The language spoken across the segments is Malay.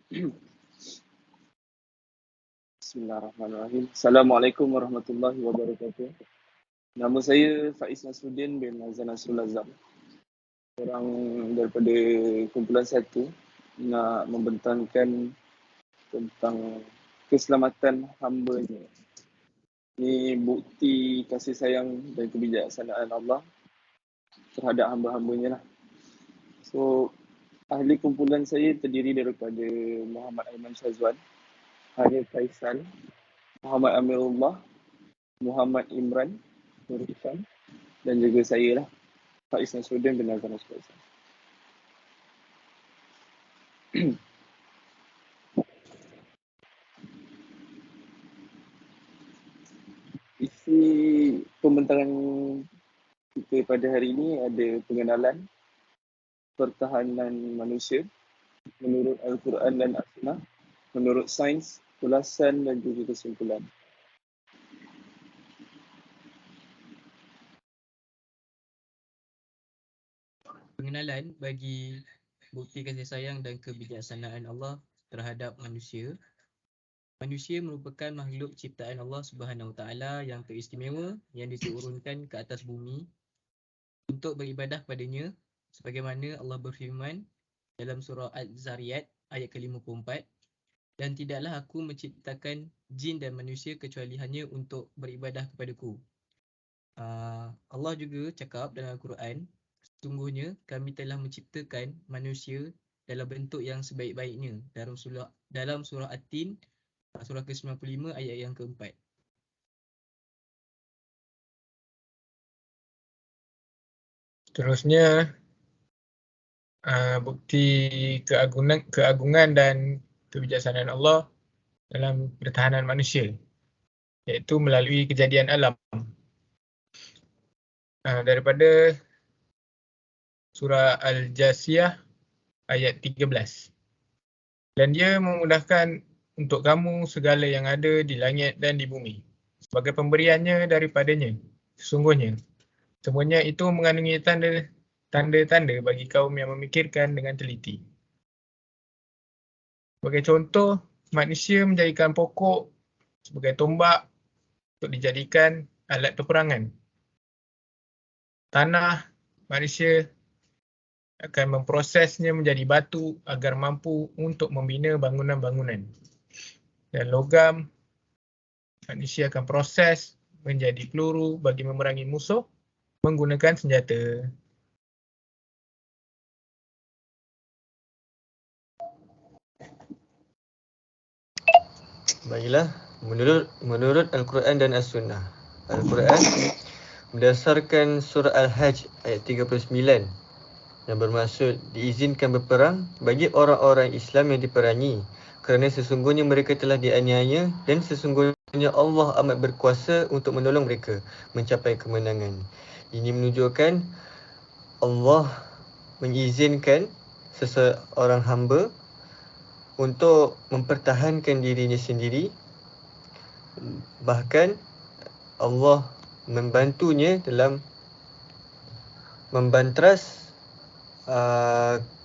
Bismillahirrahmanirrahim. Assalamualaikum warahmatullahi wabarakatuh. Nama saya Faiz Nasruddin bin Azan Nasrul Azam. Orang daripada kumpulan 1 nak membentangkan tentang keselamatan hamba-Nya. Ini bukti kasih sayang dan kebijaksanaan Allah terhadap hamba-hamba-Nya lah. So, ahli kumpulan saya terdiri daripada Muhammad Aiman Syazwan, Harif Faisal, Muhammad Amirullah, Muhammad Imran, Nur Hisham dan juga saya lah, Faiz Nasruddin bin Azan Nasrul Azam. Isi pembentangan kita pada hari ini ada pengenalan pertahanan manusia menurut Al-Quran dan As-Sunnah, menurut sains, ulasan dan juga kesimpulan. Pengenalan bagi bukti kasih sayang dan kebijaksanaan Allah terhadap manusia. Manusia merupakan makhluk ciptaan Allah Subhanahu Wa Taala yang teristimewa yang diturunkan ke atas bumi untuk beribadah padanya, sebagaimana Allah berfirman dalam surah Az-Zariyat ayat ke-54, dan tidaklah aku menciptakan jin dan manusia kecuali hanya untuk beribadah kepadaku. Allah juga cakap dalam Al-Quran, sesungguhnya kami telah menciptakan manusia dalam bentuk yang sebaik-baiknya, dalam surah At-Tin, surah ke-95 ayat yang keempat. Seterusnya, bukti keagungan dan kebijaksanaan Allah dalam pertahanan manusia, iaitu melalui kejadian alam. Daripada surah Al-Jasiyah ayat 13. Dan dia memudahkan untuk kamu segala yang ada di langit dan di bumi sebagai pemberiannya daripadanya. Sesungguhnya semuanya itu mengandungi tanda-tanda bagi kaum yang memikirkan dengan teliti. Sebagai contoh, manusia menjadikan pokok sebagai tombak untuk dijadikan alat peperangan. Tanah, manusia akan memprosesnya menjadi batu agar mampu untuk membina bangunan-bangunan. Dan logam, manusia akan proses menjadi peluru bagi memerangi musuh menggunakan senjata. Baiklah, menurut Al-Quran dan As-Sunnah. Al-Quran berdasarkan surah Al-Hajj ayat 39 yang bermaksud diizinkan berperang bagi orang-orang Islam yang diperangi kerana sesungguhnya mereka telah dianiaya dan sesungguhnya Allah amat berkuasa untuk menolong mereka mencapai kemenangan. Ini menunjukkan Allah mengizinkan seseorang hamba untuk mempertahankan dirinya sendiri, bahkan Allah membantunya dalam membantras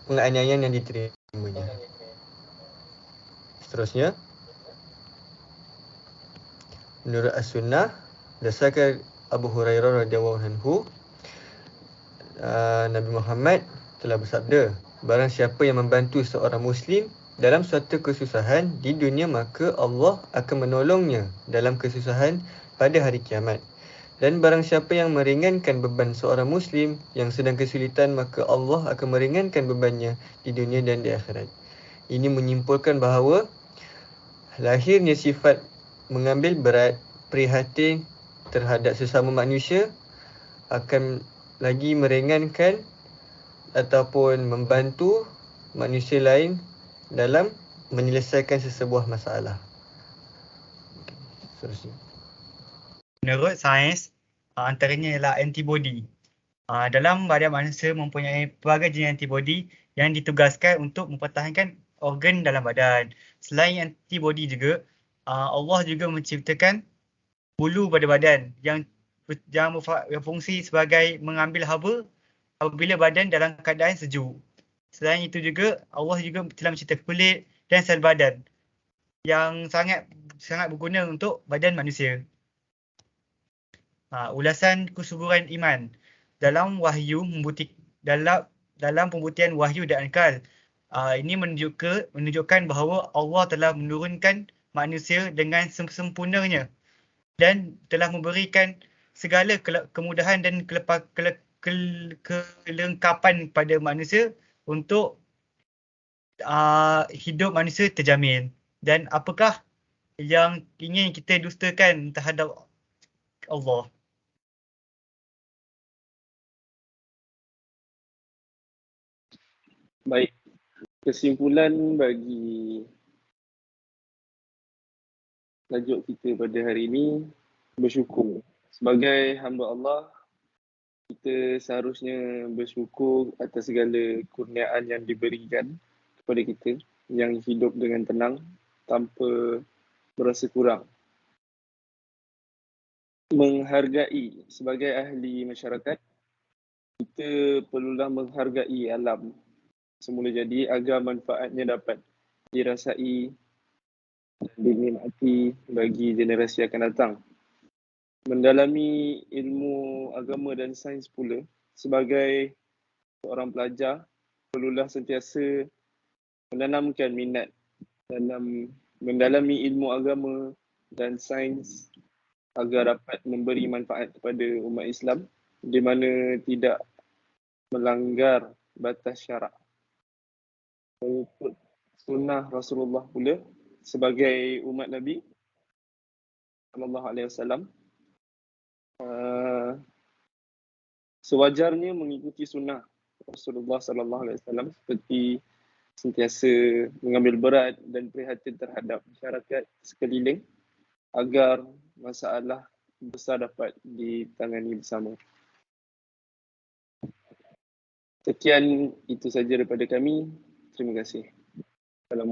penganiayaan yang diterimanya. Seterusnya, menurut As-Sunnah, berdasarkan Abu Hurairah radhiyallahu anhu, Nabi Muhammad telah bersabda, barang siapa yang membantu seorang Muslim dalam suatu kesusahan di dunia, maka Allah akan menolongnya dalam kesusahan pada hari kiamat. Dan barang siapa yang meringankan beban seorang Muslim yang sedang kesulitan, maka Allah akan meringankan bebannya di dunia dan di akhirat. Ini menyimpulkan bahawa lahirnya sifat mengambil berat, prihatin terhadap sesama manusia akan lagi meringankan ataupun membantu manusia lain dalam menyelesaikan sesebuah masalah. Seterusnya. Menurut sains, antaranya ialah antibodi. Dalam badan manusia mempunyai pelbagai jenis antibodi yang ditugaskan untuk mempertahankan organ dalam badan. Selain antibodi juga, Allah juga menciptakan bulu pada badan yang berfungsi sebagai mengambil haba apabila badan dalam keadaan sejuk. Selain itu juga, Allah juga telah menciptakan kulit dan sel badan yang sangat berguna untuk badan manusia. Ulasan kesuburan iman. Dalam pembuktian wahyu dan akal, ini menunjukkan bahawa Allah telah menurunkan manusia dengan sempurnanya dan telah memberikan segala kemudahan dan kelengkapan pada manusia untuk hidup manusia terjamin. Dan apakah yang ingin kita dustakan terhadap Allah? Baik, kesimpulan bagi tajuk kita pada hari ini, bersyukur. Sebagai hamba Allah, kita seharusnya bersyukur atas segala kurniaan yang diberikan kepada kita, yang hidup dengan tenang tanpa berasa kurang. Menghargai sebagai ahli masyarakat, kita perlulah menghargai alam semula jadi agar manfaatnya dapat dirasai dan dinikmati bagi generasi akan datang. Mendalami ilmu agama dan sains pula, sebagai seorang pelajar, perlulah sentiasa menanamkan minat dalam mendalami ilmu agama dan sains agar dapat memberi manfaat kepada umat Islam di mana tidak melanggar batas syarak. Mengikut sunnah Rasulullah pula sebagai umat Nabi sallallahu alaihi wasallam, sewajarnya mengikuti sunnah Rasulullah sallallahu alaihi wasallam seperti sentiasa mengambil berat dan prihatin terhadap masyarakat sekeliling agar masalah besar dapat ditangani bersama. Sekian itu saja daripada kami. Terima kasih. Assalamualaikum.